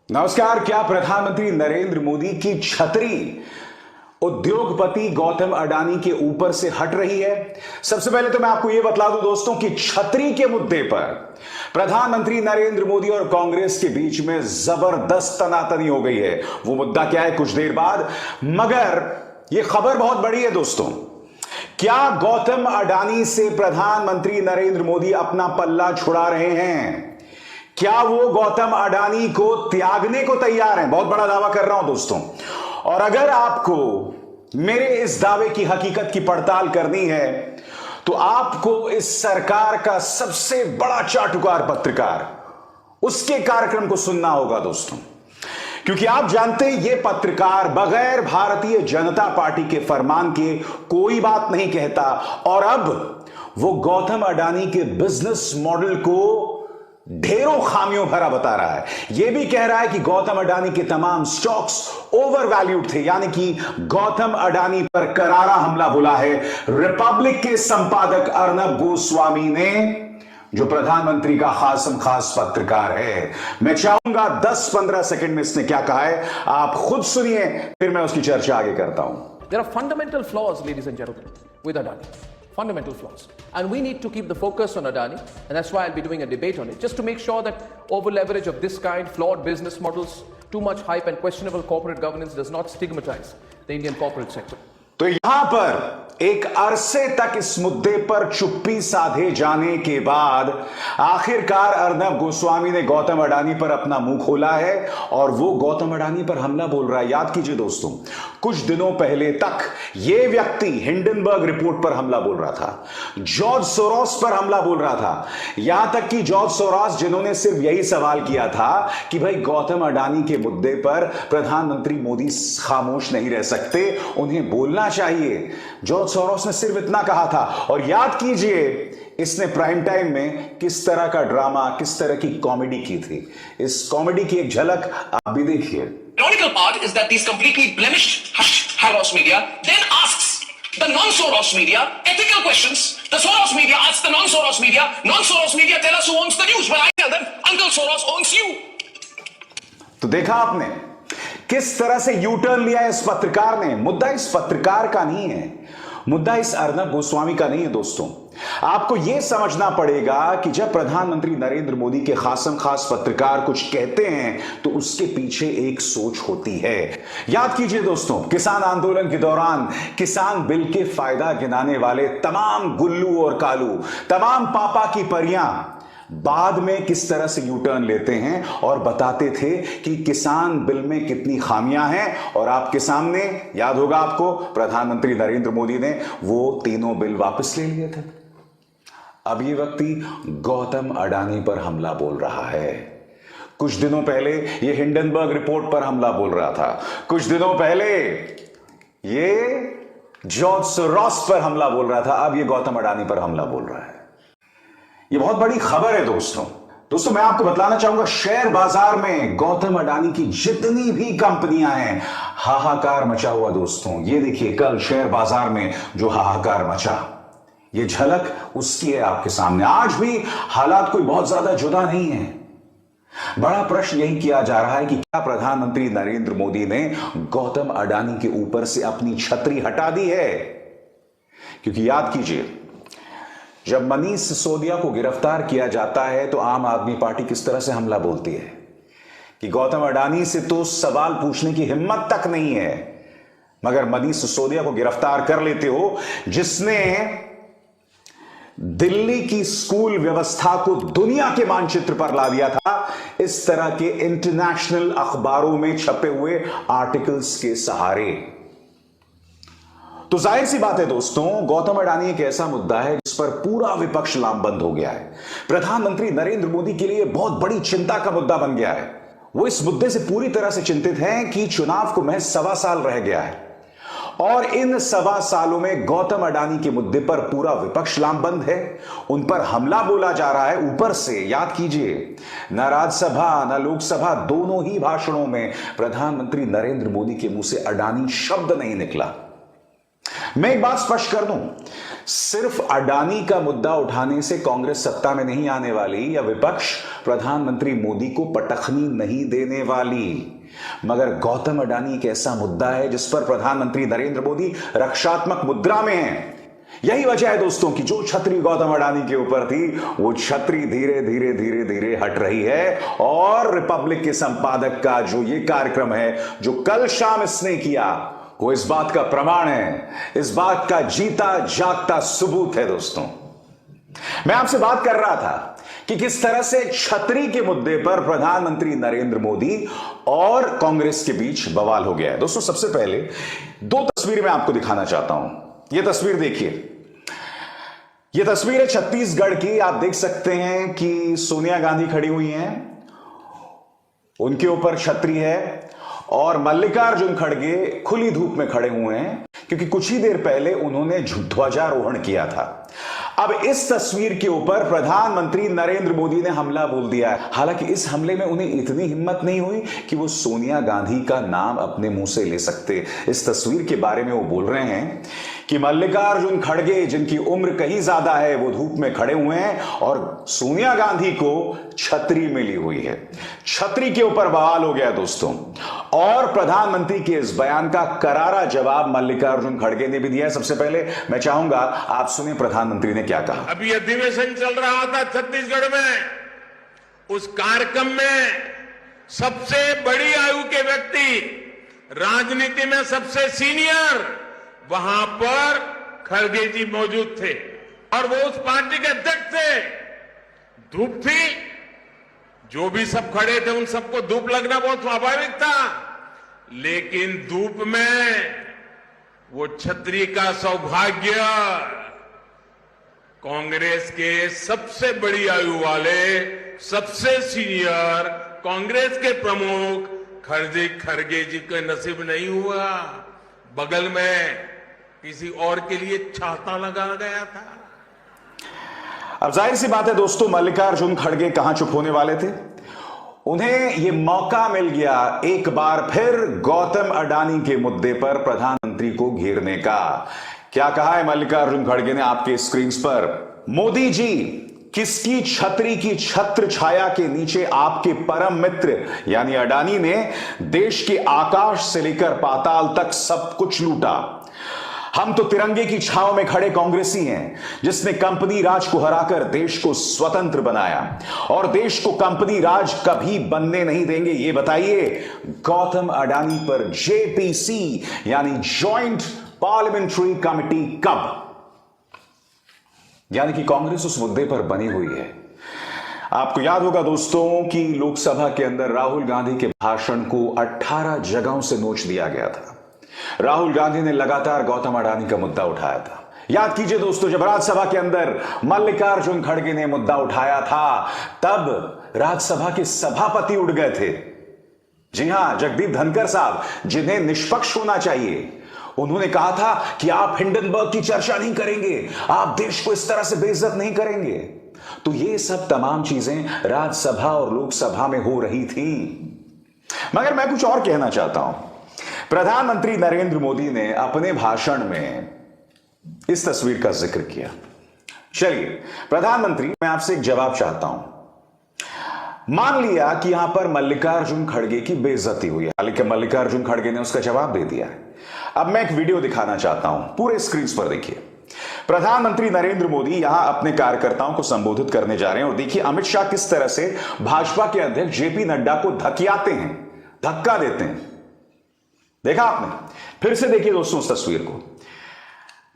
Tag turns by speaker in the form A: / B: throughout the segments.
A: नमस्कार। क्या प्रधानमंत्री नरेंद्र मोदी की छतरी उद्योगपति गौतम अडानी के ऊपर से हट रही है? सबसे पहले तो मैं आपको यह बतला दूं दोस्तों कि छतरी के मुद्दे पर प्रधानमंत्री नरेंद्र मोदी और कांग्रेस के बीच में जबरदस्त तनातनी हो गई है। वो मुद्दा क्या है कुछ देर बाद, मगर यह खबर बहुत बड़ी है दोस्तों। क्या गौतम अडानी से प्रधानमंत्री नरेंद्र मोदी अपना पल्ला छुड़ा रहे हैं? क्या वो गौतम अडानी को त्यागने को तैयार हैं? बहुत बड़ा दावा कर रहा हूं दोस्तों। और अगर आपको मेरे इस दावे की हकीकत की पड़ताल करनी है तो आपको इस सरकार का सबसे बड़ा चाटुकार पत्रकार उसके कार्यक्रम को सुनना होगा दोस्तों, क्योंकि आप जानते हैं यह पत्रकार बगैर भारतीय जनता पार्टी के फरमान के कोई बात नहीं कहता। और अब वो गौतम अडानी के बिजनेस मॉडल को ढेरों खामियों भरा बता रहा है। यह भी कह रहा है कि गौतम अडानी के तमाम स्टॉक्स ओवर वैल्यूड थे, यानी कि गौतम अडानी पर करारा हमला बोला है रिपब्लिक के संपादक अर्नब गोस्वामी ने, जो प्रधानमंत्री का खास पत्रकार है। मैं चाहूंगा 10-15 सेकंड में इसने क्या कहा है आप खुद सुनिए, फिर मैं उसकी चर्चा आगे करता हूं।
B: There are fundamental flaws, ladies and gentlemen, with Adani. Fundamental flaws. And we need to keep the focus on Adani, and that's why I'll be doing a debate on it, just to make sure that over-leverage of this kind, flawed business models, too much hype and questionable corporate governance does not stigmatize the Indian corporate sector.
A: तो यहां पर एक अरसे तक इस मुद्दे पर चुप्पी साधे जाने के बाद आखिरकार अर्नब गोस्वामी ने गौतम अडानी पर अपना मुंह खोला है और वो गौतम अडानी पर हमला बोल रहा है। याद कीजिए दोस्तों, कुछ दिनों पहले तक ये व्यक्ति हिंडनबर्ग रिपोर्ट पर हमला बोल रहा था, जॉर्ज सोरोस पर हमला बोल रहा था। यहां तक कि जॉर्ज सोरोस जिन्होंने सिर्फ यही सवाल किया था कि भाई गौतम अडानी के मुद्दे पर प्रधानमंत्री मोदी खामोश नहीं रह सकते, उन्हें बोलना चाहिए। जॉर्ज सोरोस ने सिर्फ इतना कहा था। और याद कीजिए इसने प्राइम टाइम में किस तरह का ड्रामा, किस तरह की कॉमेडी की थी। इस कॉमेडी की एक झलक आप भी देखिए।
C: Ironical part is that these completely blemished Soros media then asks the non-Soros media ethical questions. The Soros media asks the non-Soros media, non-Soros media tell us who owns the news. But I tell them, Uncle Soros owns you.
A: तो देखा आपने किस तरह से U turn लिया है इस पत्रकार ने। मुद्दा इस पत्रकार का नहीं है, मुद्दा इस अर्नब गोस्वामी का नहीं है दोस्तों। आपको यह समझना पड़ेगा कि जब प्रधानमंत्री नरेंद्र मोदी के खास पत्रकार कुछ कहते हैं तो उसके पीछे एक सोच होती है। याद कीजिए दोस्तों, किसान आंदोलन के दौरान किसान बिल के फायदा गिनाने वाले तमाम गुल्लू और कालू, तमाम पापा की परियां बाद में किस तरह से यू टर्न लेते हैं और बताते थे कि किसान बिल में कितनी खामियां हैं। और आपके सामने याद होगा आपको, प्रधानमंत्री नरेंद्र मोदी ने वो तीनों बिल वापस ले लिए थे। अब ये व्यक्ति गौतम अडानी पर हमला बोल रहा है। कुछ दिनों पहले ये हिंडनबर्ग रिपोर्ट पर हमला बोल रहा था, कुछ दिनों पहले ये जॉर्ज सोरोस पर हमला बोल रहा था, अब ये गौतम अडानी पर हमला बोल रहा है। ये बहुत बड़ी खबर है दोस्तों मैं आपको बतलाना चाहूंगा, शेयर बाजार में गौतम अडानी की जितनी भी कंपनियां हैं, हाहाकार मचा हुआ दोस्तों। ये देखिए कल शेयर बाजार में जो हाहाकार मचा, ये झलक उसकी है आपके सामने। आज भी हालात कोई बहुत ज्यादा जुदा नहीं है। बड़ा प्रश्न यही किया जा रहा है कि क्या प्रधानमंत्री नरेंद्र मोदी ने गौतम अडानी के ऊपर से अपनी छतरी हटा दी है? क्योंकि याद कीजिए, जब मनीष सिसोदिया को गिरफ्तार किया जाता है तो आम आदमी पार्टी किस तरह से हमला बोलती है कि गौतम अडानी से तो सवाल पूछने की हिम्मत तक नहीं है, मगर मनीष सिसोदिया को गिरफ्तार कर लेते हो, जिसने दिल्ली की स्कूल व्यवस्था को दुनिया के मानचित्र पर ला दिया था इस तरह के इंटरनेशनल अखबारों में छपे हुए आर्टिकल्स के सहारे। तो जाहिर सी बात है दोस्तों, गौतम अडानी एक ऐसा मुद्दा है जिस पर पूरा विपक्ष लामबंद हो गया है। प्रधानमंत्री नरेंद्र मोदी के लिए बहुत बड़ी चिंता का मुद्दा बन गया है। वो इस मुद्दे से पूरी तरह से चिंतित हैं कि चुनाव को महज 1.25 साल रह गया है और इन 1.25 सालों में गौतम अडानी के मुद्दे पर पूरा विपक्ष लामबंद है। उन पर हमला बोला जा रहा है ऊपर से। याद कीजिए, न राज्यसभा न लोकसभा दोनों ही भाषणों में प्रधानमंत्री नरेंद्र मोदी के मुंह से अडानी शब्द नहीं निकला। मैं एक बात स्पष्ट कर दूं, सिर्फ अडानी का मुद्दा उठाने से कांग्रेस सत्ता में नहीं आने वाली या विपक्ष प्रधानमंत्री मोदी को पटखनी नहीं देने वाली, मगर गौतम अडानी एक ऐसा मुद्दा है जिस पर प्रधानमंत्री नरेंद्र मोदी रक्षात्मक मुद्रा में है। यही वजह है दोस्तों कि जो छतरी गौतम अडानी के ऊपर थी वो छतरी धीरे धीरे धीरे धीरे हट रही है। और रिपब्लिक के संपादक का जो ये कार्यक्रम है जो कल शाम इसने किया वो इस बात का प्रमाण है, इस बात का जीता जागता सबूत है। दोस्तों मैं आपसे बात कर रहा था कि किस तरह से छतरी के मुद्दे पर प्रधानमंत्री नरेंद्र मोदी और कांग्रेस के बीच बवाल हो गया है। दोस्तों सबसे पहले दो तस्वीरें मैं आपको दिखाना चाहता हूं। यह तस्वीर देखिए, यह तस्वीर है छत्तीसगढ़ की। आप देख सकते हैं कि सोनिया गांधी खड़ी हुई हैं, उनके ऊपर छतरी है और मल्लिकार्जुन खड़गे खुली धूप में खड़े हुए हैं क्योंकि कुछ ही देर पहले उन्होंने ध्वजारोहण किया था। अब इस तस्वीर के ऊपर प्रधानमंत्री नरेंद्र मोदी ने हमला बोल दिया है। हालांकि इस हमले में उन्हें इतनी हिम्मत नहीं हुई कि वो सोनिया गांधी का नाम अपने मुंह से ले सकते। इस तस्वीर के बारे में वो बोल रहे हैं कि मल्लिकार्जुन खड़गे जिनकी उम्र कहीं ज्यादा है वो धूप में खड़े हुए हैं और सोनिया गांधी को छतरी मिली हुई है। छतरी के ऊपर बवाल हो गया दोस्तों। और प्रधानमंत्री के इस बयान का करारा जवाब मल्लिकार्जुन खड़गे ने भी दिया है। सबसे पहले मैं चाहूंगा आप सुनिए प्रधानमंत्री ने क्या कहा।
D: अभी अधिवेशन चल रहा था छत्तीसगढ़ में, उस कार्यक्रम में सबसे बड़ी आयु के व्यक्ति, राजनीति में सबसे सीनियर, वहां पर खड़गे जी मौजूद थे और वो उस पार्टी के अध्यक्ष थे। धूप थी, जो भी सब खड़े थे उन सबको धूप लगना बहुत स्वाभाविक था, लेकिन धूप में वो छतरी का सौभाग्य कांग्रेस के सबसे बड़ी आयु वाले, सबसे सीनियर कांग्रेस के प्रमुख खड़गे जी के नसीब नहीं हुआ। बगल में किसी और के लिए छाता लगा गया था।
A: अब जाहिर सी बात है दोस्तों, मल्लिकार्जुन खड़गे कहां चुप होने वाले थे। उन्हें यह मौका मिल गया एक बार फिर गौतम अडानी के मुद्दे पर प्रधानमंत्री को घेरने का। क्या कहा है मल्लिकार्जुन खड़गे ने आपके स्क्रीन पर। मोदी जी, किसकी छतरी की छत्र छाया के नीचे आपके परम मित्र यानी अडानी ने देश के आकाश से लेकर पाताल तक सब कुछ लूटा। हम तो तिरंगे की छांव में खड़े कांग्रेसी हैं जिसने कंपनी राज को हराकर देश को स्वतंत्र बनाया और देश को कंपनी राज कभी बनने नहीं देंगे। ये बताइए गौतम अडानी पर जेपीसी यानी जॉइंट पार्लियामेंट्री कमेटी कब, यानी कि कांग्रेस उस मुद्दे पर बनी हुई है। आपको याद होगा दोस्तों कि लोकसभा के अंदर राहुल गांधी के भाषण को 18 जगहों से नोच दिया गया था। राहुल गांधी ने लगातार गौतम अडानी का मुद्दा उठाया था। याद कीजिए दोस्तों, जब राज्यसभा के अंदर मल्लिकार्जुन खड़गे ने मुद्दा उठाया था तब राज्यसभा के सभापति उठ गए थे। जी हां, जगदीप धनखड़ साहब, जिन्हें निष्पक्ष होना चाहिए। उन्होंने कहा था कि आप हिंडनबर्ग की चर्चा नहीं करेंगे, आप देश को इस तरह से बेइज्जत नहीं करेंगे। तो ये सब तमाम चीजें राज्यसभा और लोकसभा में हो रही थी। मगर मैं कुछ और कहना चाहता हूं। प्रधानमंत्री नरेंद्र मोदी ने अपने भाषण में इस तस्वीर का जिक्र किया। चलिए प्रधानमंत्री, मैं आपसे एक जवाब चाहता हूं। मान लिया कि यहां पर मल्लिकार्जुन खड़गे की बेइज्जती हुई है, हालांकि मल्लिकार्जुन खड़गे ने उसका जवाब दे दिया है। अब मैं एक वीडियो दिखाना चाहता हूं, पूरे स्क्रीन पर देखिए। प्रधानमंत्री नरेंद्र मोदी यहां अपने कार्यकर्ताओं को संबोधित करने जा रहे हैं और देखिए अमित शाह किस तरह से भाजपा के अध्यक्ष जेपी नड्डा को धकियाते हैं, धक्का देते हैं। देखा आपने? फिर से देखिए दोस्तों उस तस्वीर को।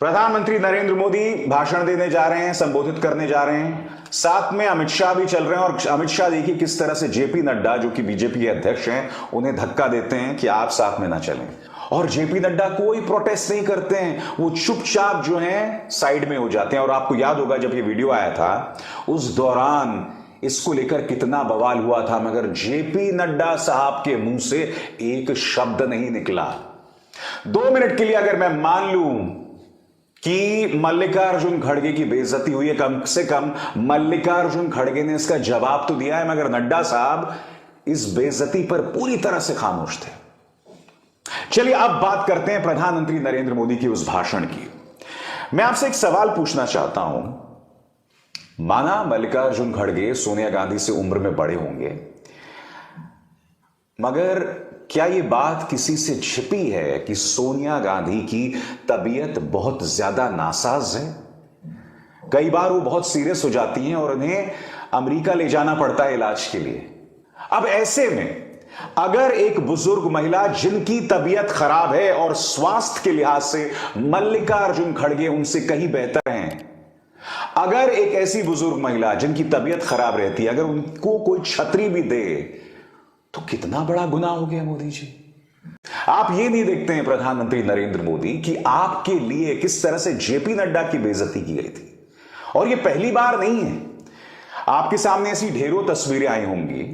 A: प्रधानमंत्री नरेंद्र मोदी भाषण देने जा रहे हैं, संबोधित करने जा रहे हैं, साथ में अमित शाह भी चल रहे हैं और अमित शाह देखिए किस तरह से जेपी नड्डा जो कि बीजेपी के अध्यक्ष हैं उन्हें धक्का देते हैं कि आप साथ में ना चलें। और जेपी नड्डा कोई प्रोटेस्ट नहीं करते हैं, वो चुपचाप जो हैं साइड में हो जाते हैं। और आपको याद होगा जब ये वीडियो आया था उस दौरान इसको लेकर कितना बवाल हुआ था, मगर जेपी नड्डा साहब के मुंह से एक शब्द नहीं निकला। 2 मिनट के लिए अगर मैं मान लूं कि मल्लिकार्जुन खड़गे की बेइज्जती हुई है, कम से कम मल्लिकार्जुन खड़गे ने इसका जवाब तो दिया है, मगर नड्डा साहब इस बेइज्जती पर पूरी तरह से खामोश थे। चलिए अब बात करते हैं प्रधानमंत्री नरेंद्र मोदी की उस भाषण की। मैं आपसे एक सवाल पूछना चाहता हूं। माना मल्लिकार्जुन खड़गे सोनिया गांधी से उम्र में बड़े होंगे, मगर क्या यह बात किसी से छिपी है कि सोनिया गांधी की तबीयत बहुत ज्यादा नासाज है? कई बार वो बहुत सीरियस हो जाती हैं और उन्हें अमेरिका ले जाना पड़ता है इलाज के लिए। अब ऐसे में अगर एक बुजुर्ग महिला जिनकी तबीयत खराब है और स्वास्थ्य के लिहाज से मल्लिकार्जुन खड़गे उनसे कहीं बेहतर हैं, अगर एक ऐसी बुजुर्ग महिला जिनकी तबीयत खराब रहती है, अगर उनको कोई छतरी भी दे तो कितना बड़ा गुनाह हो गया मोदी जी। आप ये नहीं देखते हैं प्रधानमंत्री नरेंद्र मोदी कि आपके लिए किस तरह से जेपी नड्डा की बेइज्जती की गई थी। और ये पहली बार नहीं है, आपके सामने ऐसी ढेरों तस्वीरें आई होंगी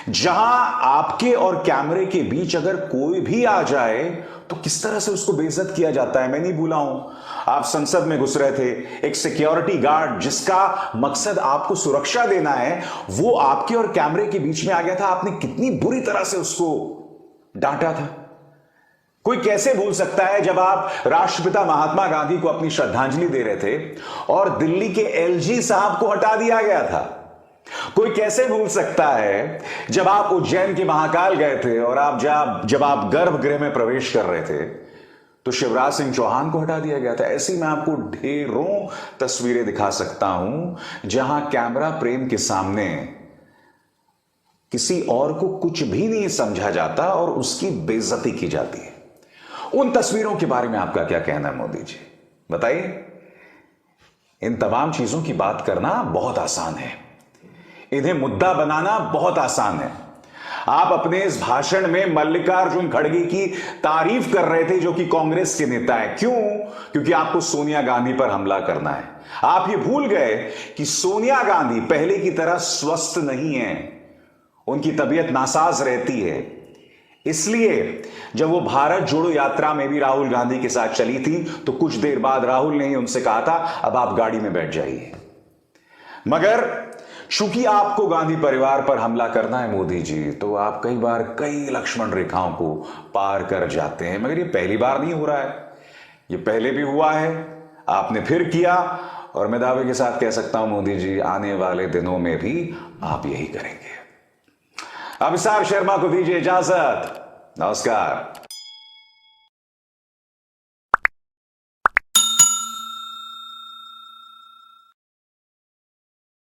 A: जहां आपके और कैमरे के बीच अगर कोई भी आ जाए तो किस तरह से उसको बेइज्जत किया जाता है। मैं नहीं भूला हूं, आप संसद में घुस रहे थे, एक सिक्योरिटी गार्ड जिसका मकसद आपको सुरक्षा देना है, वो आपके और कैमरे के बीच में आ गया था। आपने कितनी बुरी तरह से उसको डांटा था। कोई कैसे भूल सकता है जब आप राष्ट्रपिता महात्मा गांधी को अपनी श्रद्धांजलि दे रहे थे और दिल्ली के एलजी साहब को हटा दिया गया था। कोई कैसे भूल सकता है जब आप उज्जैन के महाकाल गए थे और जब आप गर्भगृह में प्रवेश कर रहे थे तो शिवराज सिंह चौहान को हटा दिया गया था। ऐसी मैं आपको ढेरों तस्वीरें दिखा सकता हूं जहां कैमरा फ्रेम के सामने किसी और को कुछ भी नहीं समझा जाता और उसकी बेइज्जती की जाती है। उन तस्वीरों के बारे में आपका क्या कहना है मोदी जी, बताइए। इन तमाम चीजों की बात करना बहुत आसान है, इन्हें मुद्दा बनाना बहुत आसान है। आप अपने इस भाषण में मल्लिकार्जुन खड़गे की तारीफ कर रहे थे जो कि कांग्रेस के नेता है। क्यों? क्योंकि आपको सोनिया गांधी पर हमला करना है। आप ये भूल गए कि सोनिया गांधी पहले की तरह स्वस्थ नहीं है, उनकी तबीयत नासाज रहती है। इसलिए जब वो भारत जोड़ो यात्रा में भी राहुल गांधी के साथ चली थी तो कुछ देर बाद राहुल ने ही उनसे कहा था अब आप गाड़ी में बैठ जाइए। मगर चूंकि आपको गांधी परिवार पर हमला करना है मोदी जी, तो आप कई बार कई लक्ष्मण रेखाओं को पार कर जाते हैं। मगर ये पहली बार नहीं हो रहा है, ये पहले भी हुआ है, आपने फिर किया और मैं दावे के साथ कह सकता हूं मोदी जी आने वाले दिनों में भी आप यही करेंगे। अभिसार शर्मा को दीजिए इजाजत। नमस्कार।